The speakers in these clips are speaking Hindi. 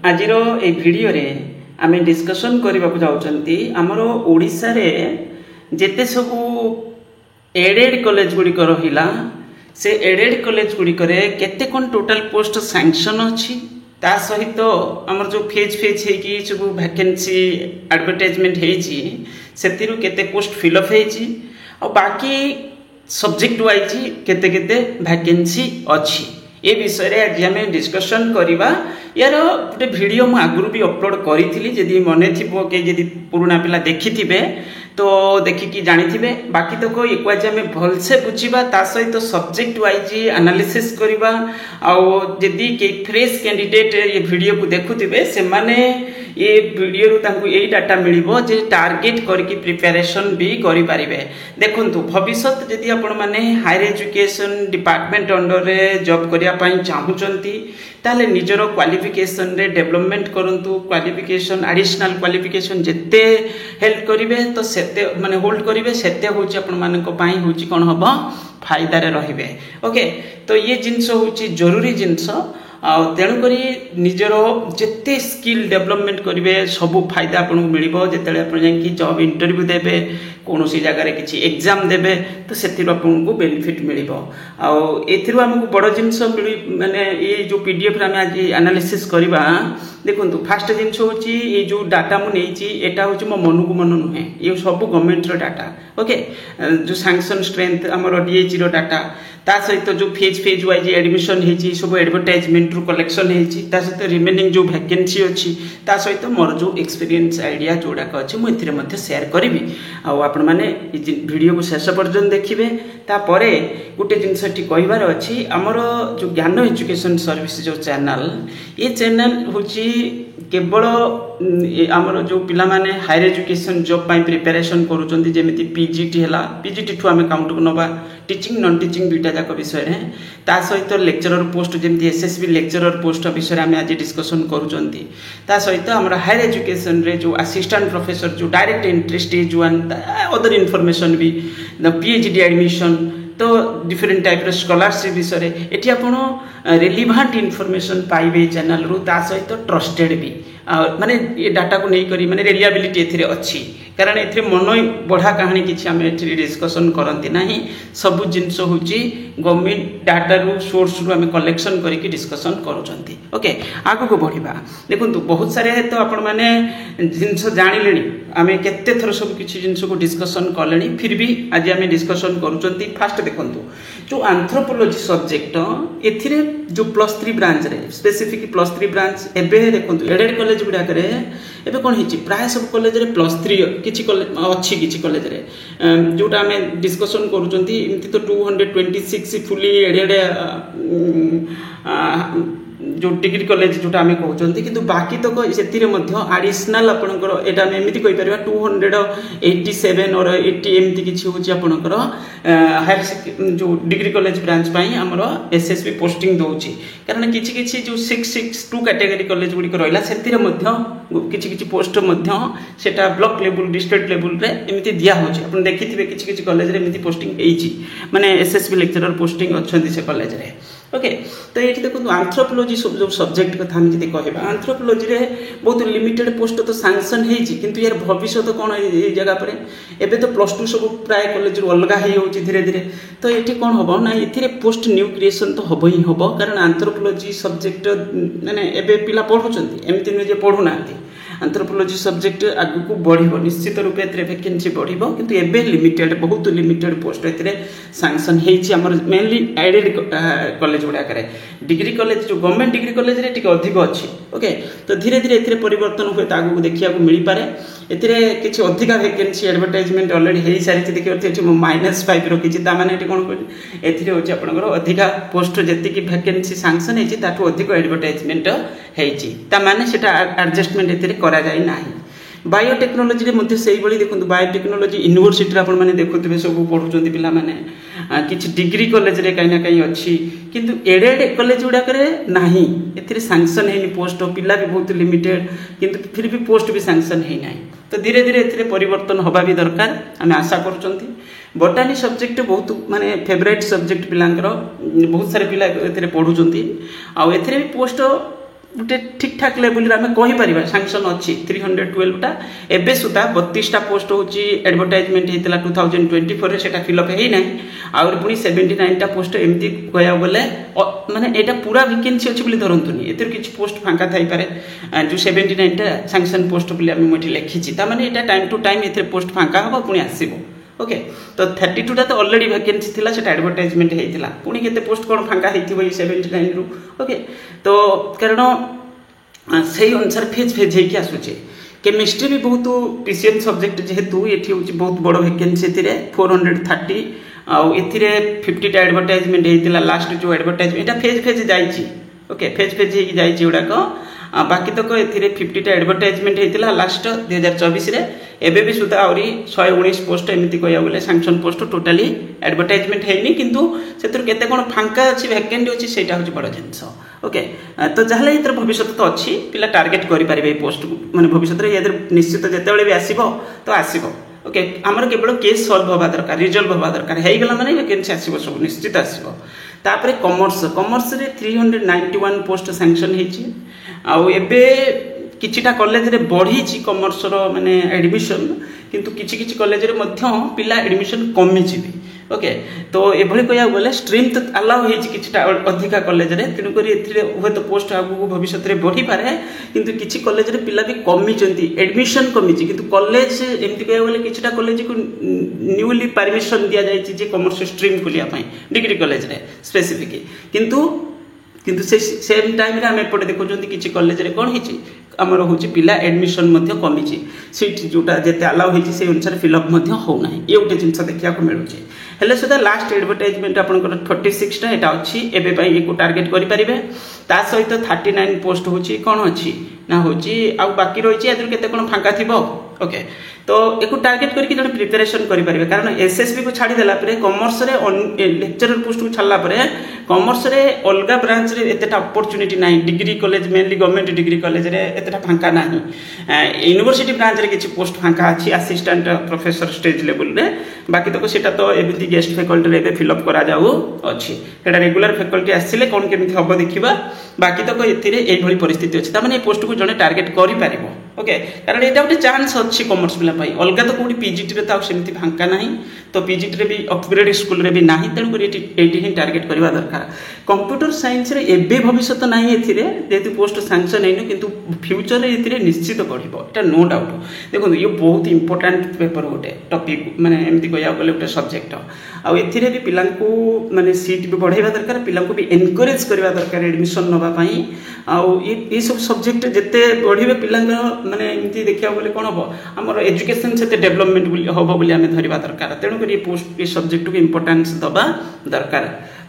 आजिर ए भिडियो रे आमे डिस्कशन करबा को जाउचंती हमरो ओडिसा रे जेते सबु एडेड कॉलेज गुडी को रहिला से एडेड कॉलेज गुडी करे केते कोन टोटल पोस्ट सैंक्शन अछि ता सहित हमर जो फेज है कि सब वैकेंसी एडवर्टाइजमेंट हेची सेतिरु केते पोस्ट फिल अप हेची और बाकी सब्जेक्ट वाइज केते केते वैकेंसी अछि ए विषय रे आज हमें डिस्कशन करिबा यार गोटे वीडियो मु आगुरु भी अपलोड करी जदि मने थिबो के जदि पुराना पिला देखिथिबे तो देखिकी जानिथिबे बाकी तो को एक आज हमें भल से बुझिबा ता सहित तो सब्जेक्ट वाइज एनालिसिस करिबा आ जदि के फ्रेश कैंडिडेट ये वीडियो को देखुथिबे से माने ये वीडियो रु तांको एई डाटा मिलिबो जे टारगेट करके प्रिपरेशन भी करि पारिबे। देखंतु भविष्यत जदि आपण माने हायर एजुकेशन डिपार्टमेंट अंडर रे जॉब करिया पई चाहुचंती ताले निजरो क्वालिफिकेशन रे डेवलपमेंट करंतु क्वालिफिकेशन एडिशनल क्वालिफिकेशन जत्ते हेल्प करिवे तो सेते माने होल्ड करिवे सेते होची आपण मानको पई होची कोन हबो फायदा रे रहिबे। ओके तो ये जिंस होची जरूरी जिंस तेणुक निजर जिते स्किल डेवलपमेंट करेंगे सबू फायदा आपको मिल जो जॉब इंटरव्यू देवे कौन सी जगार किसी एग्जाम देवे तो से आपको बेनिफिट मिल आमको बड़ जिनस माने ये जो पीडीएफ आम आज एनालिसिस करवा देखो फास्ट जिनस हूँ ये जो डाटा मुझे यहाँ हूँ मो मन को मन नुहे ये सब गवर्नमेंट डाटा। ओके जो सैंक्शन स्ट्रेंथ आमर डीएचई डाटा ता सहित जो फेज वाइज एडमिशन होती सब एडवर्टाइजमेंट रू कलेक्शन होती सहित रिमेनिंग जो वैकेंसी अच्छी ता सहित मोर जो एक्सपीरियंस आइडिया जोड़ाक अच्छे मुझे शेयर करी आपण मैंने वीडियो को शेष पर्यटन देखिए तापर गोटे जिनसटी कहबार अच्छी आमर जो ज्ञान एजुकेशन सर्विस जो चैनल ये चैनल हूँ केवल आमर जो पिला माने हायर एजुकेशन जॉब पाई प्रिपरेशन करूचंती जेमिति पीजीटी हला पीजीटी ठु आमे काउंट को नबा टीचिंग नॉन टीचिंग दुईटा जाक विषय रे ता सहित लेक्चरर पोस्ट जेमिति एसएसबी लेक्चरर पोस्ट विषय आमे आज डिस्कशन करूचंती ता सहित आमर हायर एजुकेशन रे जो असिस्टेंट प्रोफेसर जो direct entry stage 1 other information भी पीएचडी एडमिशन तो डिफरेंट टाइप रो स्कॉलरशिप विषय एटी आपण रेलिवेंट इनफॉरमेशन पाइबे चैनल रु ता सहित ट्रस्टेड भी माने ये डाटा को नहीं करी माने रिलायबिलिटी एथिरे अच्छी कारण एथिरे मन बढ़ा कहानी किछि आमे एथिरे डिस्कशन करंती नाही सब जिंस होची गवर्नमेंट डाटा रु सोर्स रु आमे कलेक्शन करिकि डिस्कशन करूचंती। ओके आगु को बढ़िबा देखंतु बहुत सारे तो आपण माने जिंस जानिलेनी आमे केते थर सब किछि जिंस को डिस्कशन करलेनी फिर भी आज आमे डिस्कशन करूचंती। फास्ट देखंतु जो एंथ्रोपोलॉजी सब्जेक्ट एथिरे जो +3 ब्रांच रे स्पेसिफिक +3 ब्रांच एबे देखंतु एडेड कॉलेज गुडा करे एबे कोन हिची प्राय सब कॉलेज रे +3 किछि कॉलेज अच्छी किछि कॉलेज रे जोटा हमें डिस्कशन करूचंती इमति तो 226 फुली एडेड जो डिग्री कॉलेज जोटा आमे कहउचंती किंतु बाकी तो सेतिरे मध्य एडिशनल आपनकर एटा हम एमिति कहि परबा 287 और 80 एमिति किछि होची आपनकर हायर जो डिग्री कॉलेज ब्रांच पई हमर एसएसबी पोस्टिंग दोची कारण किछि किछि जो 662 कैटेगरी कॉलेज गुडी को रहला सेतिरे मध्य किछि किछि पोस्ट मध्य सेटा ब्लॉक लेवल डिस्ट्रिक्ट लेवल रे एमिति दिया होची आपन देखिथिबे किछि किछि कॉलेज रे एमिति पोस्टिंग हेची माने एसएसबी लेक्चरर पोस्टिंग अछंती से कॉलेज रे। ओके तो ये देखो एंथ्रोपोलॉजी जो सब्जेक्ट कथा हम जदि कहबा एंथ्रोपोलॉजी रे बहुत लिमिटेड पोस्ट तो सैंक्शन हेची किंतु यार भविष्य तो कोन ए जगह पर एबे तो +2 सब प्राय कॉलेज रो अलगा हे होची धीरे धीरे तो एठी कोन होबो ना एथिरे पोस्ट न्यू क्रिएशन तो होबो ही होबो कारण एंथ्रोपोलॉजी सब्जेक्ट माने एबे पिला पढुचंती एमति न जे पढु नांती एंथ्रोपोलॉजी सब्जेक्ट आगु को बढ़िबो निश्चित रूप एथिरे वैकेंसी बढ़िबो किंतु एबे लिमिटेड बहुत लिमिटेड पोस्ट एथिरे सैंक्शन हेची हमर मेनली एडेड कॉलेज गुडा करे डिग्री कॉलेज जो गवर्नमेंट डिग्री कॉलेज रे टिके अधिक अछि। ओके तो धीरे धीरे एथिरे परिवर्तन होय तागु को देखिया को मिली पारे एथिरे किछि अधिक वैकेंसी एडवर्टाइजमेंट ऑलरेडी हेई सारिति देखि एथि -5 रो किछि ता माने एथि कोन एथिरे होछि आपनकर अधिक पोस्ट जति कि वैकेंसी सैंक्शन हेछि ताठो अधिक एडवर्टाइजमेंट हेछि ता माने सेटा एडजस्टमेंट एथिरे करा जाय नाही। बायोटेक्नोलॉजी रे मध्ये सेही बळी देखंतु बायोटेक्नोलॉजी यूनिवर्सिटी रे आपण माने देखुथिबे सब पढुचंती पिला माने किछि डिग्री कॉलेज रे काई ना काई अछि किंतु एडेड कॉलेज गुडा करे नाही एथिरे सैंक्शन हेनी पोस्ट पिला भी बहुत लिमिटेड किंतु फिर भी पोस्ट भी सैंक्शन हे नाही तो धीरे धीरे एथिरे परिवर्तन होबा भी दरकार आमे आशा करूचंती। बोटानी सब्जेक्ट बहुत माने फेवरेट सब्जेक्ट पिलांकर बहुत सारे पिला एथिरे पढुचंती आ एथिरे भी पोस्ट गोटे ठीक ठाक लेवल आम कहीपर सांसन अच्छी 312टा एवं सुधा 32टा पोस्ट हूँ एडवर्टाइजमेंट होता 2024 से फिलअप होना आउर पुणी 79टा पोस्ट एमती कह गले माने एटा पूरा वैकेंसी अच्छी बोली धरतुनि एतिर किछि पोस्ट फांका थाई पारे जो 79टा सांसन पोस्ट बोली आम मुझे लिखी ताने एटा टाइम टू टाइम एतिर पोस्ट फांका हम पुणी आसो ओके तो 32टा तो ऑलरेडी वैकेंसी थिला सेटा एडवर्टाइजमेंट हेतिला पुणी केते पोस्ट कोन फांका हेतिबो 79 रु ओके तो कारण से अनुसार फेज फेज होगी आसूचे केमिस्ट्री भी बहुत पीसीएम सब्जेक्ट जेहेतु ये बहुत बड़ वैकेंसी 430 आउ ए 50टा एडवर्टाइजमेंट होता लास्ट जो एडवर्टाइजमेंट यहाँ फेज फेज जाइए ओके फेज फेज होड़ाक बाकी तक ए 50टा एडवर्टाइजमेंट होता लास्ट 2024 एबे भी सुधा आहरी 119 पोस्ट एमती कह गले सांसन पोस्ट टोटाली एडवर्टाइजमेंट है किंतु से केते कौन फांका अच्छी वैकेंट अच्छी से हूँ बड़ जिनस ओके तो जहाँ ये भविष्य तो अच्छी पिला टार्गेट करेंगे पोस्ट माने भविष्य ये निश्चित जिते भी आसो तो आसो ओके आमर केवल केस सल्व हवा दरकार रिजल्व हवा दरकार हो गला माने वैकेंसी आसो सब निश्चित आसो तापर कॉमर्स कॉमर्स रे 391 पोस्ट सैंक्शन होती किछिटा कॉलेज रे बढ़ी कॉमर्स माने एडमिशन किंतु किछि किछि कॉलेज रे मध्य पिला एडमिशन कमी भी ओके तो एभली कह गले स्ट्रीम तो अलाउ होती किछिटा अधिका कॉलेज रे तेणुक हे तो पोस्ट आगू भविष्य में बढ़ी पारे किंतु किछि कॉलेज रे पिला भी कमी एडमिशन कमी किंतु कॉलेज एमती कह गले किछिटा कॉलेज को न्यूली परमिशन दि जाए जे कॉमर्स स्ट्रीम खोलिया डिग्री कॉलेज रे स्पेसिफिक किंतु से सेम टाइम आम एपटे देखुं कि कॉलेज रे कौन होती आमर हूँ पिला एडमिशन कमी सीट जोटा जिते अलाउ होती से अनुसार फिलअप होना ये गोटे जिन देखा मिलूँ हेल्ले सुधा लास्ट एडवर्टाइजमेंट आपंकर 46टा यहाँ अच्छी एवं टार्गेट करेंगे ता सहित 39 पोस्ट हूँ कौन अच्छी ना हूँ आउ बाकी रही है केते कौन फांका थी ओके तो एक टार्गेट करके जो प्रिपेरेसन करेंगे कारण एसएसबी को छाड़देला कॉमर्स लेक्चरर पोस्ट को छाड़ा कॉमर्स रे अलग ब्रांच रे एतेटा अपॉर्चुनिटी ना degree college mainly government degree college रे एतेटा फांका ना यूनिवर्सिटी ब्रांच रे किछि पोस्ट फांका अच्छी असिस्टेंट प्रोफेसर स्टेज लेवल रे बाकी तक सेटा तो एमती गेस्ट फैकल्टी रे फिलअप करा जाऊ अच्छी सेटा रेगुलर फैकल्टी आसिले कौन केमिति हबो देखिबा बाकी तक एथिरे एई भली परिस्थिति अछि तामाने पोस्ट को जने टार्गेट करि पारिबो ओके कारण एटा गोटे चांस अच्छी कॉमर्स पिला अलग तो कौटी पीजीटी रे तो सेमती फांका ना तो पीजीटी रे भी अपग्रेड स्कूल रे भी ना तेणुक ये टार्गेट करवा दरकार कंप्यूटर साइंस रे एबे भविष्य तो ना जेहेतु पोस्ट सैंक्शन है किंतु फ्यूचर रे निश्चित बढ़ो एटा नो डाउट देखो ये बहुत इंपोर्टेंट पेपर गोटे टॉपिक माने एमती कह गले गोटे सब्जेक्ट आउ एथिरे भी पिला माने सीट भी बढ़ाइबा दरकार पिला भी एनकरेज करवा दरकार एडमिशन नवा पई आउ ये सब सब्जेक्ट जिते बढ़े पिला माने एमती देखा गले कौन हम आमर एजुकेशन से डेवलपमेंट हम बोली आम धरवा दरकार तेणुक ये पोस्ट ये सब्जेक्ट को इंपोर्टेंस दबा दरकार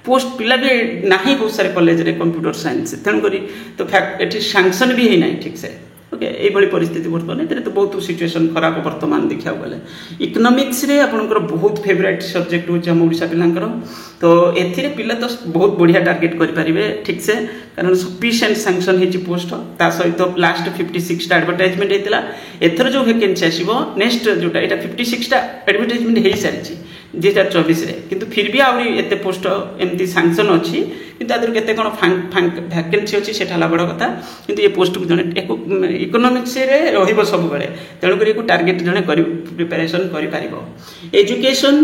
पोस्ट पिला भी ना बहुत सारे कॉलेज रे कंप्यूटर साइंस तेणुक तो फैक्ट ये सैंक्शन भी है ना ठीक से ओके ये परिस्थिति बर्तमान ये तो बहुत सिचुएशन खराब बर्तमान देखा गले इकोनॉमिक्स रे आपनकर बहुत फेवरेट सब्जेक्ट होचे हम ओडिसा पिलांकर तो एथिरे पिला तो बहुत बढ़िया टार्गेट करि परिबे ठीक से कारण सफिशिएंट सैंक्शन हेची पोस्ट ता सहित लास्ट 56टा एडवर्टाइजमेंट हेतिला एथर जो वैकेंसी आसीबो नेक्स्ट जोटा एटा 56टा एडवर्टाइजमेंट हेई सारिची 2024 रे किंतु फिर भी आउरी एते पोस्ट एमती सैंक्शन अछि किंतु आदर केते कोन वैकेंसी अछि सेटा ला बड़ कथा किंतु ये पोस्ट को जने इकोनॉमिक्स रे रहिबो सब बेले तेणु करी को टार्गेट जने करि प्रिपरेशन करि पारिबो एजुकेशन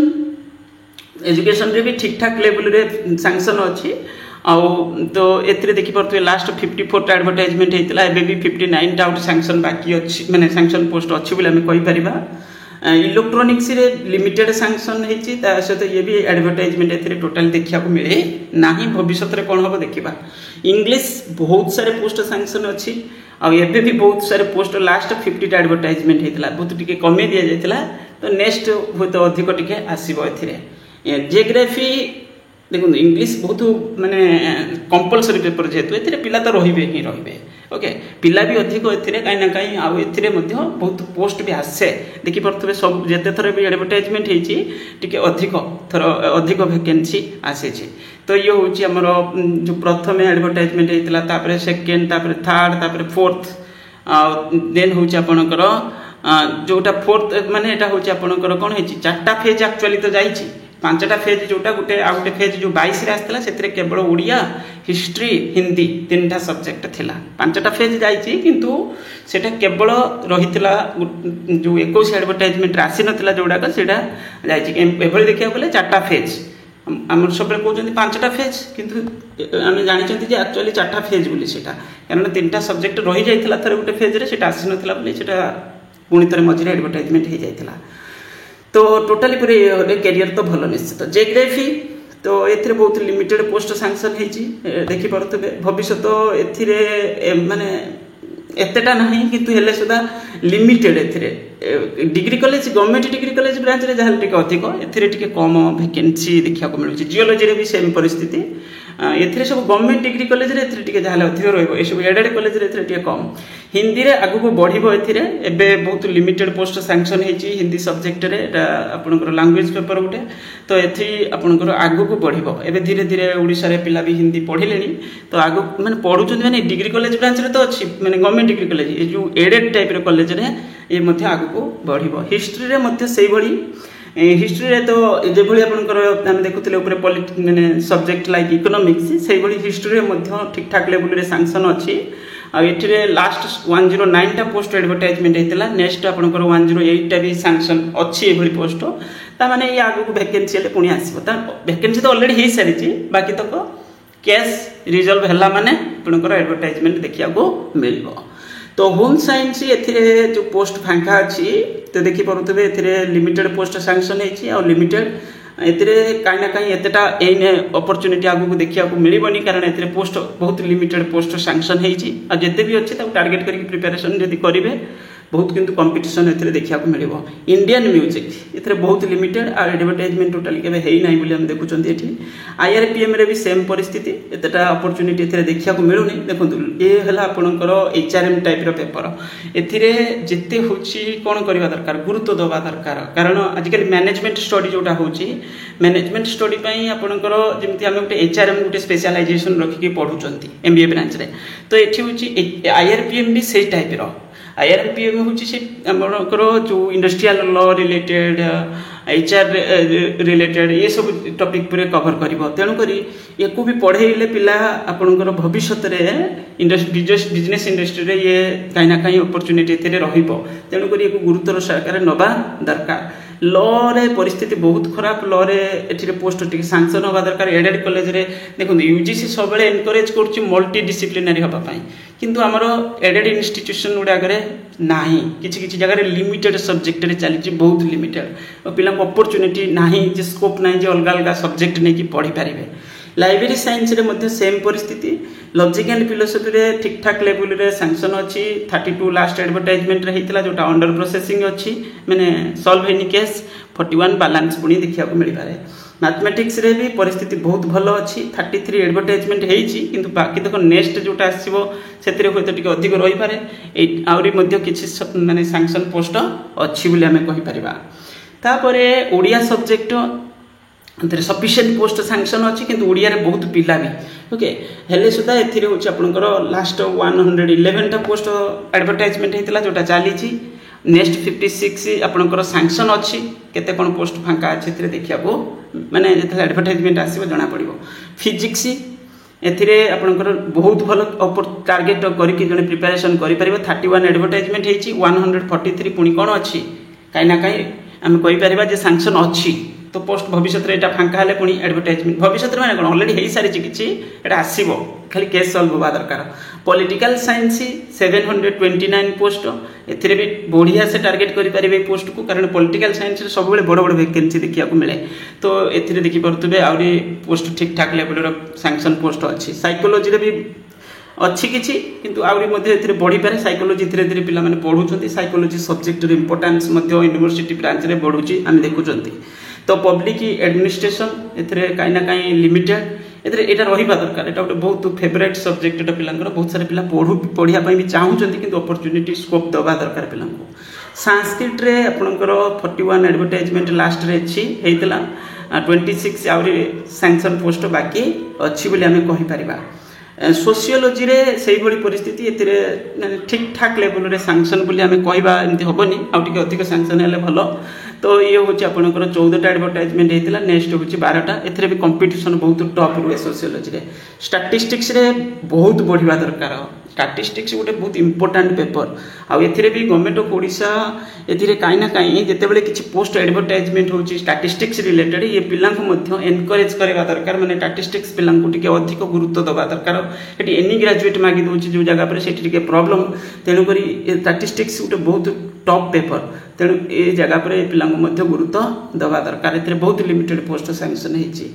रे भी ठीक ठाक लेवल रे सैंक्शन अछि आउ तो एथिरे देखि परतु लास्ट 54टा एडवर्टाइजमेंट हेतिला एबे भी 59टा आउट सैंक्शन बाकी अछि माने सैंक्शन पोस्ट अछि बोले हम कहि परिबा इलेक्ट्रोनिक्स रे लिमिटेड सैंक्शन हेछि ता सहित ये भी एडवर्टाइजमेंट एथिरे टोटल देखिया को मिले नाही भविष्य रे कोन हबो देखिबा इंग्लिश बहुत सारे पोस्ट सैंक्शन अछि आ एबे भी बहुत सारे पोस्ट लास्ट 50टा एडवर्टाइजमेंट हेतिला बहुत टिके कमे दिया जायतिला तो नेक्स्ट होत अधिक टिके आसीबो एथिरे जियोग्राफी देखो इंग्लिश बहुत माने कंपलसरी पेपर जेहेतु एथिरे पिला तो रहिबे ही रहिबे ओके पिला भी अधिक एथिरे काई ना काई आ एथिरे मध्य बहुत पोस्ट भी आसे देखि परथबे सब जेते थरे भी एडवर्टाइजमेंट हेची टिके अधिक थर अधिक वैकेंसी आसे छी तो ये होची हमर जो प्रथम एडवर्टाइजमेंट हेतिला तापरे सेकंड तापरे थर्ड तापरे फोर्थ देन होची आपनकर जोटा फोर्थ माने एटा होची आपनकर कोन हेची चारटा फेज एक्चुअली तो जाईची पांचटा फेज जोटा गोटे आ गोटे फेज जो 22 रे आसला सेतरे केवल ओडिया हिस्ट्री हिंदी तीनटा सब्जेक्ट थिला पांचटा फेज जाइछि किंतु सेटा केवल रहितला जो 21 एडवर्टाइजमेंट राशि नथिला जोडा का सेटा जाइछि एभली देखिया गले चारटा फेज आम सब कहते पांचटा फेज किंतु आम जानी जे एक्चुअली चारटा फेज बोली सेटा कारण तीनटा सब्जेक्ट रही जाइथिला थरे गोटे फेज रे सेटा आसी नथिला बोली सेटा पुणी थरे मझिरे एडवर्टाइजमेंट हो जाइथिला तो टोटाली पूरे कैरियर तो भल निश्चित जियोग्राफी तो एथिरे बहुत लिमिटेड पोस्ट सैंक्शन होइछि देखि परतबे भविष्य तो एथिरे माने एतेटा नहीं किंतु हेले सुधा लिमिटेड एथिरे degree college government degree college branch रे जहाल टिके अधिक एथिरे टिके कम वैकेंसी देखिया को मिलुछि जियोलॉजी रे भी सेम परिस्थिति एथिरे सब गवर्नमेंट डिग्री कॉलेज रे एथिरे टिके जहाल अधिक रहइबो ए सब एडेड कॉलेज रे एथिरे टिके कम हिंदी रे आगु को बढ़िबो एथिरे एबे बहुत लिमिटेड पोस्ट सैंक्शन हेछि हिंदी सब्जेक्ट रे एटा आपनकर लैंग्वेज पेपर उठे तो एथि आपनकर आगु को बढ़िबो एबे धीरे धीरे ओडिसा रे पिला भी हिंदी पढिलेनी तो आगु माने पढुचों माने डिग्री कॉलेज ब्रांच रे तो अछि माने गवर्नमेंट डिग्री कॉलेज ए जो एडेड टाइप रे कॉलेज रे ए मध्य आगु को बढ़िबो हिस्ट्री रे मध्य सेही भली हिस्ट्री रे तो जे भली आपनकर हम देखुतले ऊपर पॉलिटिक्स माने सब्जेक्ट लाइक इकोनॉमिक्स सेही भली हिस्ट्री रे मध्य ठीक ठाक लेवल रे सैंक्शन अछि आ एथिरे लास्ट 109 टा पोस्ट एडवर्टाइजमेंट हेतला नेक्स्ट आपनकर 108 टा भी सैंक्शन अछि ए भली पोस्ट ता माने ये आगु को वैकेंसी ले पुणी आसीबो ता वैकेंसी तो ऑलरेडी हे सारिछि बाकी तक केस रिजल्व हला माने आपनकर एडवर्टाइजमेंट देखिया को मिलबो तो होम साइंस एथिरे जो पोस्ट फांका अछि तो देखि परतबे एथिरे लिमिटेड पोस्ट सैंक्शन हेछि आ लिमिटेड एथिरे काई ना काई एतेटा एने अपॉर्चुनिटी आगु को देखिया को मिलिबनी कारण एथिरे पोस्ट बहुत लिमिटेड पोस्ट सैंक्शन हेछि आ जते भी अछि ता टारगेट करके प्रिपरेशन यदि करिवे बहुत किंतु कंपटीशन एथिरे देखिया को मिलिबो इंडियन म्यूजिक एथिरे बहुत लिमिटेड आ एडवर्टाइजमेंट टोटली केबे हेई नाही बोली हम देखुचंती एठी आईआरपीएम रे भी सेम परिस्थिति एतेटा अपॉर्चुनिटी एथिरे देखिया को मिलुनी देखंतु ए हला आपनकर एचआरएम टाइप रो पेपर एथिरे जते होची कोन करबा दरकार गुरुत्व दबा दरकार कारण आजिकल मैनेजमेंट स्टडी जोटा होची मैनेजमेंट स्टडी पई आपनकर जेमति हम गोटे एचआरएम गोटे स्पेशलाइजेशन रखि के पढुचंती एमबीए ब्रांच रे तो एठी होची आईआरपीएम भी सेही टाइप रो आईआरपीएम होची से हमर जो industrial law related HR related ये सब टॉपिक पूरे कवर करिवो तेनु करी एको भी पढेइले पिला आपनकर भविष्य रे बिजनेस इंडस्ट्री रे ये काई ना काई अपॉर्चुनिटी तेरे रहिबो तेनु करी एको गुरुतर सरकार नबा दरकार लॉ रे परिस्थिति बहुत खराब लॉ रे एठी रे पोस्ट टिक सैंक्शन होबा दरकार एडेड कॉलेज रे देखो यूजीसी सबले एनकरेज करछि मल्टी डिसिप्लिनरी होबा पई किंतु हमरो एडेड इंस्टीट्यूशन गुडा करे नाही किछि किछि जगह रे लिमिटेड सब्जेक्ट रे चली बहुत लिमिटेड पिला अपॉर्चुनिटी नाही जे स्कोप नाही जे अलग अलग सब्जेक्ट नै कि पढी पारिबे लाइब्रेरी साइंस रे मध्य सेम परिस्थिति लॉजिक एंड फिलोसफी रे ठीक ठाक लेवल रे सैंक्शन अछि 32 लास्ट एडवर्टाइजमेंट रे हेतिला जोटा अंडर प्रोसेसिंग अछि माने सॉल्व हेनी केस 41 बैलेंस पुनी देखिया को मिलि पारे मैथमेटिक्स रे भी परिस्थिति बहुत भलो अछि 33 एडवर्टाइजमेंट हेछि किंतु बाकी देखो नेक्स्ट जोटा आसीबो सेतिरे होय तो टिके अधिक रहि पारे ए आउरी मध्य किछि माने सैंक्शन पोस्ट अछि बोली हमें कहि परिबा तापरे ओडिया सब्जेक्ट अंतरे सफिशिएंट पोस्ट सैंक्शन अछि किंतु ओडिया रे बहुत पिला भी ओके हेले सुदा एथिरे होछि आपनकर लास्ट 111 टा पोस्ट एडवर्टाइजमेंट हेतिला जोटा चाली छी नेक्स्ट 56 आपनकर सैंक्शन अछि केते कोन पोस्ट फांका अछि एथिरे देखिया को माने जेते एडवर्टाइजमेंट आसीबो जणा पड़िबो फिजिक्स एथिरे आपनकर बहुत भलो टारगेट करिके जने प्रिपरेशन करि परिबो 31 एडवर्टाइजमेंट हेछि 143 पुनी कोन अछि काई ना काई हम कहि परिबा जे सैंक्शन अछि तो पोस्ट भविष्य रे एटा फांका हले पुनी एडवर्टाइजमेंट भविष्य रे माने कोन ऑलरेडी हेई सारी किछि एटा आसीबो खाली केस सॉल्व होबा दरकार पॉलिटिकल साइंस 729 पोस्ट एथिरे भी बढ़िया से टारगेट करि परिबे पोस्ट को कारण पॉलिटिकल साइंस रे सब बेले बड़ बड़ वैकेंसी देखिया को मिले तो एथिरे देखि परतबे आउरी पोस्ट ठीक ठाक लेवल रो सैंक्शन पोस्ट अछि साइकोलॉजी रे भी अच्छी किछि किंतु आउरी मध्ये एथिरे बढ़ी पारे साइकोलॉजी धीरे धीरे पिला माने पढुचंती साइकोलॉजी सब्जेक्ट रे इंपोर्टेंस मध्ये यूनिवर्सिटी ब्रांच रे बढ़ुची हम देखुचंती तो पब्लिक एडमिनिस्ट्रेशन एथिरे काई ना काई लिमिटेड एथिरे एटा रहिबा दरकार एटा गोटे बहुत फेवरेट सब्जेक्ट एटा पिलांकर बहुत सारे पिला पढिया पई भी चाहूचंती किंतु अपॉर्चुनिटी स्कोप दबा दरकार पिलांको संस्कृत रे आपनकर 41 एडवर्टाइजमेंट लास्ट रे अछि हेतिला 26 आउरी सैंक्शन पोस्ट बाकी अछि बोली हमें कहि परिबा सोशियोलॉजी रे सही बड़ी परिस्थिति एतिरे ठीक ठाक लेवल रे सैंक्शन बोली हमें कहबा एमति होबनी आ टिके अधिक सैंक्शन हेले भलो तो ये हूँ आपंकर 14टा एडवर्टाइजमेंट होता नेक्स्ट हूँ 12टा एथिरे भी कंपटीशन बहुत टॉप रुए सोशियोलॉजी स्टैटिस्टिक्स रे बहुत बढ़िया दरकार स्टैटिस्टिक्स गोटे बहुत इंपोर्टेंट पेपर आउ एथिरे भी गवर्नमेंट ऑफ ओडिशा एथिरे कहीं ना कहीं जितेबाला किसी पोस्ट एडवर्टाइजमेंट होची स्टैटिस्टिक्स रिलेटेड ये पिला एनकरेज करवा दरकार माने स्टैटिस्टिक्स पिला अधिक गुरुत्व दवा दरकार ये एनी ग्रेजुएट मागी दूसरी जो जगह पर से प्रॉब्लम तेणुक स्टैटिस्टिक्स गोटे बहुत टॉप पेपर तेणु ये जगह पर पिला गुरुत्व दवा दरकार ए बहुत लिमिटेड पोस्ट सैंक्शन होती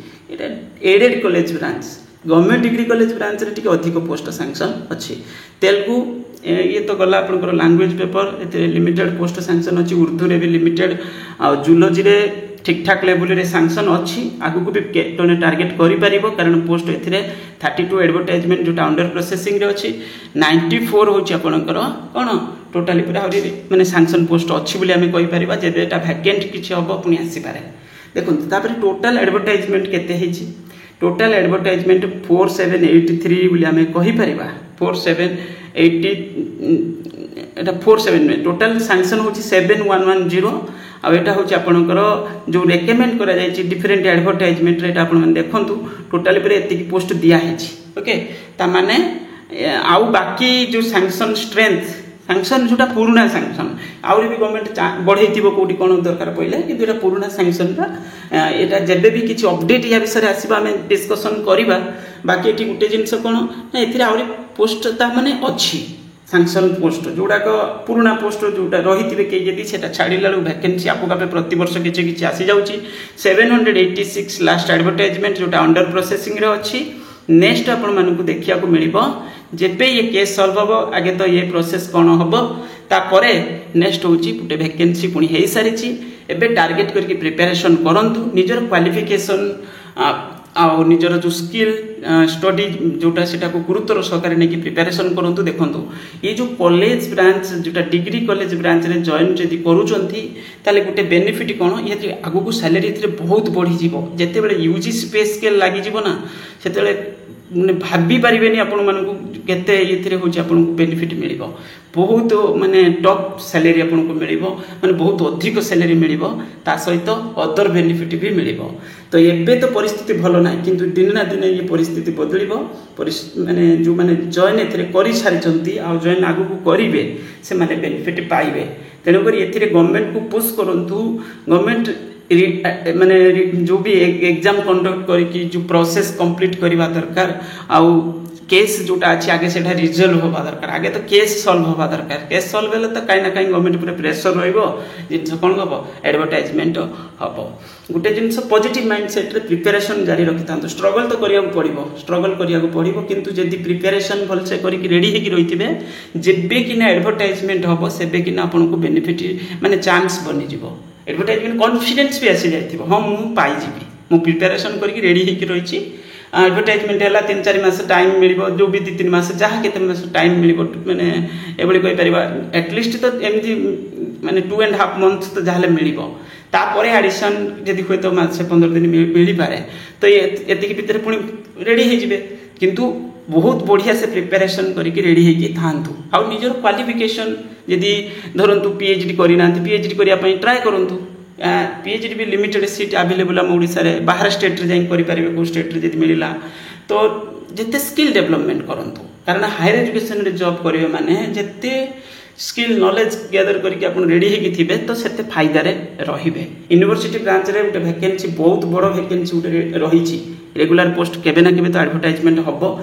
added college branch government degree college branch रे अधिक पोस्ट सैंक्शन अच्छी तेलुगु ये तो गला आपंकर language paper A limited post sanction अच्छी उर्दू रे भी लिमिटेड आ जूलॉजी रे ठीक ठाक लेवल रे सैंक्शन अच्छी आगु को भी जने टार्गेट करि परिबो कारण पोस्ट एथिरे 32 एडवर्टाइजमेंट जोटा अंडर प्रोसेसिंग रे अच्छी 94 होची आपनकर कोन टोटली पूरा माने सैंक्शन पोस्ट अच्छी बोली आमे कहि परिबा जेबे एटा वैकेंट किछि हबो पुनी आसी पारे देखुन तापर टोटल एडवर्टाइजमेंट केते हेची टोटल एडवर्टाइजमेंट 4783 बोली आमे कहि परिबा 4780 एटा 47 टोटल सैंक्शन होची 7110 आ एटा होची आपनकर जो रेकमेंड करा जायछि डिफरेंट एडवर्टाइजमेंट रे आपन मन देखंतु टोटली पर एतिकी पोस्ट दिया हेछि ओके ता माने आउ बाकी जो सैंक्शन स्ट्रेंथ सैंक्शन जोटा पुराना सैंक्शन आउरी भी गवर्नमेंट बढ़ेइथिबो कोठी कोन दरकार पइले किंतु एटा पुराना सैंक्शन रा एटा जेबे भी किछि अपडेट या विषय आसीबा हमें डिस्कशन करिबा बाकी एठी गुटे जिंस कोन ना एथिरे आउरी पोस्ट ता माने अछि सैंक्शन पोस्ट जोड़ा पुराना पोस्ट जोटा रही कई जदि से छाड़ा वैकेंसी आपको प्रति वर्ष किसी आसी जाऊँगी 786 लास्ट एडवर्टाइजमेंट जोटा अंडर प्रोसेसिंग रे अच्छी नेक्स्ट आपण मानक देखा मिल जेबे ये केस सॉल्व हम आगे तो ये प्रोसेस कौन हम तापरे नेक्स्ट हूँ गोटे वैकेंसी पुणी हो सारी एवं टार्गेट करके प्रिपेरेसन करंतु निजर क्वालिफिकेशन आउ निजर जो स्किल स्टडी जोटा से गुरुत्वर सहकार नहीं प्रिपेरेसन करंतु देखंतु ये जो कॉलेज ब्रांच जोटा डिग्री कॉलेज ब्रांच रे जॉइन जदि करूचंती ताले गोटे बेनिफिट कोन ये आगु को सैलरी एथिरे बहुत बढ़ी जीवो जेते बेले यूजी पे स्केल लागि जीवो ना सेते बेले माने भाबी पारिबेनी आपण मानकु केते एथिरे होची आपण को बेनिफिट मिलिबो बहुत माने टॉप सैलरी आपण को मिलिबो माने बहुत अधिक सैलरी मिलिबो ता सहित अदर बेनिफिट भी मिलिबो तो एबे तो परिस्थिति भलो ना किंतु दिन ना दिन ये परिस्थिति बदलिबो माने जो माने जॉइन एथिरे करि सारिचंती आ जॉइन आगु को करिवे से माने बेनिफिट पाइबे तेनो करी एथिरे गवर्नमेंट को पुश करंतु गवर्नमेंट माने जो भी एग्जाम कंडक्ट करके जो प्रोसेस कंप्लीट करवा दरकार आउ केस जोटा अच्छी आगे से रिजल्व होगा दरकार आगे तो केस सॉल्व होगा दरकार केस सॉल्व हेले तो कहीं ना कहीं गवर्नमेंट पूरा प्रेशर रहिबो जिनस कोन हम एडवर्टाइजमेंट हम गोटे जिनस पॉजिटिव माइंडसेट रे प्रिपरेशन जारी रखि तांतो स्ट्रगल तो करिया पड़िबो किंतु जदि प्रिपरेशन भल से करी रेडी हेकि रहिथिबे जेबे कि ना एडवर्टाइजमेंट हम सेबे कि ना आपन को बेनिफिट माने चांस बनि जिवो एडवर्टाइजमेंट कॉन्फिडेंस भी आसी जाइथिबो हम मु पाई जिबी मु प्रिपरेशन करके रेडी हेकि रहिछि एडवर्टाइजमेंट है 3-4 मास टाइम मिल जो भी 2-3 मास जहाँ के मास टाइम मिल मैंने ये पार एटलिस्ट तो एमती माने 2.5 मंथ तो जहाँ मिल तापर एडिशन जदि हुए तो मासे 15 दिन मिल पारे तो ये भितर पुणी रेडी हो किंतु बहुत बढ़िया से प्रिपेरेसन करके रेडी होगी था आउ निजर क्वालिफिकेशन जदि धरतु पीएचडी करना पीएचडी करने ट्राए करूँ पीएचडी भी लिमिटेड सीट अवेलेबल आम ओडिशा रे बाहर स्टेट रे जाई करि परिबे को स्टेट रे जदि मिलिला तो जते स्किल डेवलपमेंट करंतु कारण हायर एजुकेशन रे जॉब करिवे माने जते स्किल नॉलेज गैदर करके आपण रेडी हेकि थिबे तो सेते फायदा रे रहिबे यूनिवर्सिटी ब्रांच रे गोटे वैकेंसी बहुत बड़ वैकेंसी गोटे रहिछि रेगुलर पोस्ट केबे ना केबे तो एडवर्टाइजमेंट हबो।